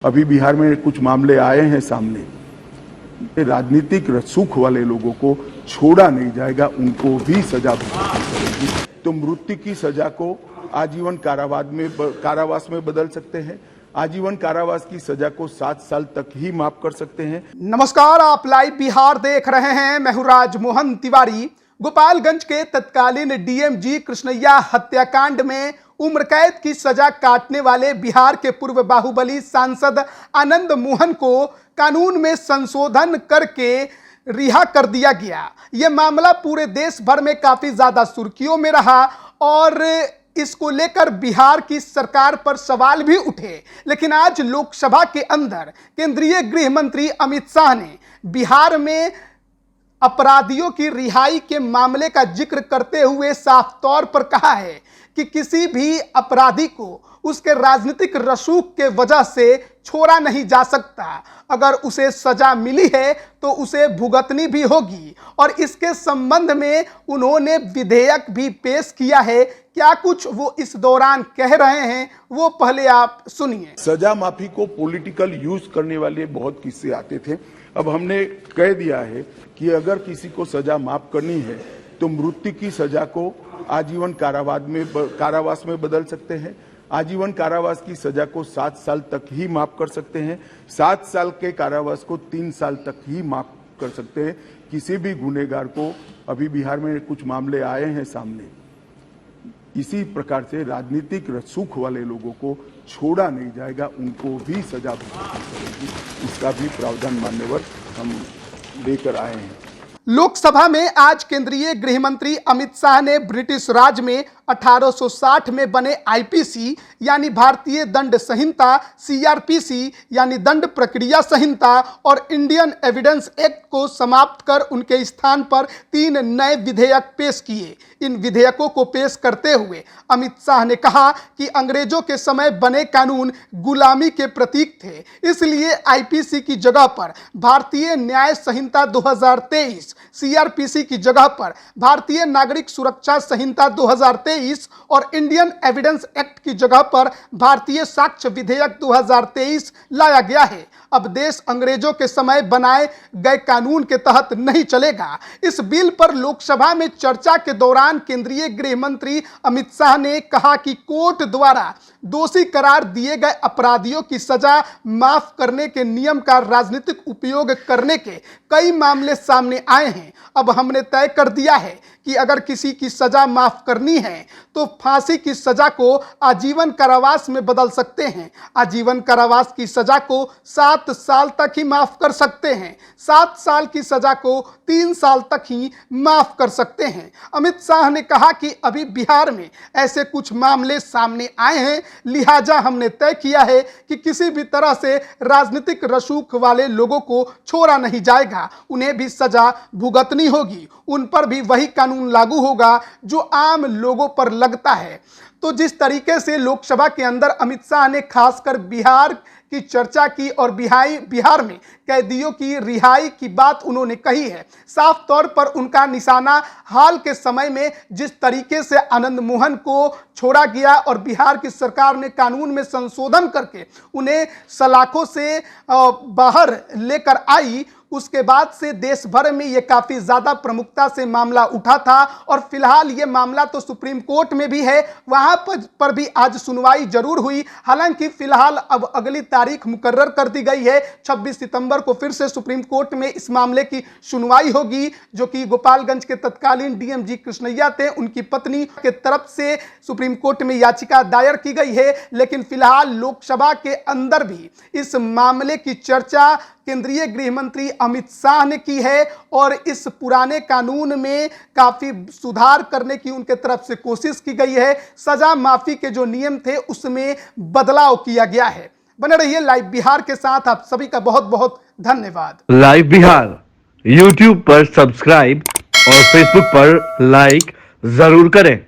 अभी बिहार में कुछ मामले आए हैं सामने। राजनीतिक रसूख वाले लोगों को छोड़ा नहीं जाएगा, उनको भी सजा भुगतनी पड़ेगी। तो मृत्यु की सजा को आजीवन कारावास में बदल सकते हैं। आजीवन कारावास की सजा को 7 साल तक ही माफ कर सकते हैं। नमस्कार, आप लाइव बिहार देख रहे हैं। मैं हूं राजमोहन तिवारी। गोपालगंज के तत्कालीन डीएमजी कृष्णैया हत्याकांड में उम्र कैद की सजा काटने वाले बिहार के पूर्व बाहुबली सांसद आनंद मोहन को कानून में संशोधन करके रिहा कर दिया गया। यह मामला पूरे देश भर में काफी ज्यादा सुर्खियों में रहा और इसको लेकर बिहार की सरकार पर सवाल भी उठे। लेकिन आज लोकसभा के अंदर केंद्रीय गृह मंत्री अमित शाह ने बिहार में अपराधियों की रिहाई के मामले का जिक्र करते हुए साफ तौर पर कहा है कि किसी भी अपराधी को उसके राजनीतिक रसूख के वजह से छोड़ा नहीं जा सकता। अगर उसे सजा मिली है तो उसे भुगतनी भी होगी। और इसके संबंध में उन्होंने विधेयक भी पेश किया है। क्या कुछ वो इस दौरान कह रहे हैं वो पहले आप सुनिए। सजा माफी को पॉलिटिकल यूज करने वाले बहुत किस्से आते थे। अब हमने कह दिया है कि अगर किसी को सजा माफ करनी है तो मृत्यु की सजा को आजीवन कारावास में बदल सकते हैं। आजीवन कारावास की सजा को 7 साल तक ही माफ कर सकते हैं। 7 साल के कारावास को 3 साल तक ही माफ कर सकते हैं। किसी भी गुनहगार को, अभी बिहार में कुछ मामले आए हैं सामने, इसी प्रकार से राजनीतिक रसूख वाले लोगों को छोड़ा नहीं जाएगा, उनको भी सजा भुगतनी पड़ेगी। इसका भी प्रावधान मान्यवर हम लेकर आए हैं। लोकसभा में आज केंद्रीय गृह मंत्री अमित शाह ने ब्रिटिश राज में 1860 में बने आईपीसी यानी भारतीय दंड संहिता, सीआरपीसी यानी दंड प्रक्रिया संहिता और इंडियन एविडेंस एक्ट को समाप्त कर उनके स्थान पर 3 नए विधेयक पेश किए। इन विधेयकों को पेश करते हुए अमित शाह ने कहा कि अंग्रेजों के समय बने कानून गुलामी के प्रतीक थे, इसलिए आईपीसी की जगह पर भारतीय न्याय संहिता 2023, सीआरपीसी की जगह पर भारतीय नागरिक सुरक्षा संहिता 2023 और इंडियन एविडेंस एक्ट की जगह पर भारतीय साक्ष्य विधेयक 2023 लाया गया है। अब देश अंग्रेजों के समय बनाए गए कानून के तहत नहीं चलेगा। इस बिल पर लोकसभा में चर्चा के दौरान केंद्रीय गृह मंत्री अमित शाह ने कहा कि कोर्ट द्वारा दोषी करार दिए गए अपराधियों की सजा माफ करने के नियम का राजनीतिक उपयोग करने के कई मामले सामने आए हैं। अब हमने तय कर दिया है कि अगर किसी की सजा माफ करनी है तो फांसी की सजा को आजीवन कारावास में बदल सकते हैं। आजीवन कारावास की सजा को 7 साल तक ही माफ कर सकते हैं। 7 साल की सजा को 3 साल तक ही माफ कर सकते हैं। अमित शाह ने कहा कि अभी बिहार में ऐसे कुछ मामले सामने आए हैं, लिहाजा हमने तय किया है कि किसी भी तरह से राजनीतिक रसूख वाले लोगों को छोड़ा नहीं जाएगा, उन्हें भी सजा भुगतनी होगी। उन पर भी वही कानून लागू होगा जो आम लोगों पर लगता है। तो जिस तरीके से लोकसभा के अंदर अमित शाह ने खासकर बिहार की चर्चा की और बिहार में कैदियों की रिहाई की बात उन्होंने कही है, साफ तौर पर उनका निशाना हाल के समय में जिस तरीके से आनंद मोहन को छोड़ा गया और बिहार की सरकार ने कानून में संशोधन करके उन्हें सलाखों से बाहर लेकर आई, उसके बाद से देश भर में ये काफी ज्यादा प्रमुखता से मामला उठा था। और फिलहाल ये मामला तो सुप्रीम कोर्ट में भी है, वहां पर भी आज सुनवाई जरूर हुई। हालांकि फिलहाल अब अगली तारीख मुकर्रर कर दी गई है। 26 सितंबर को फिर से सुप्रीम कोर्ट में इस मामले की सुनवाई होगी, जो कि गोपालगंज के तत्कालीन डीएमजी कृष्णैया थे, उनकी पत्नी के तरफ से सुप्रीम कोर्ट में याचिका दायर की गई है। लेकिन फिलहाल लोकसभा के अंदर भी इस मामले की चर्चा केंद्रीय गृह मंत्री अमित शाह ने की है और इस पुराने कानून में काफी सुधार करने की उनके तरफ से कोशिश की गई है। सजा माफी के जो नियम थे उसमें बदलाव किया गया है। बने रहिए लाइव बिहार के साथ। आप सभी का बहुत बहुत धन्यवाद। लाइव बिहार यूट्यूब पर सब्सक्राइब और फेसबुक पर लाइक जरूर करें।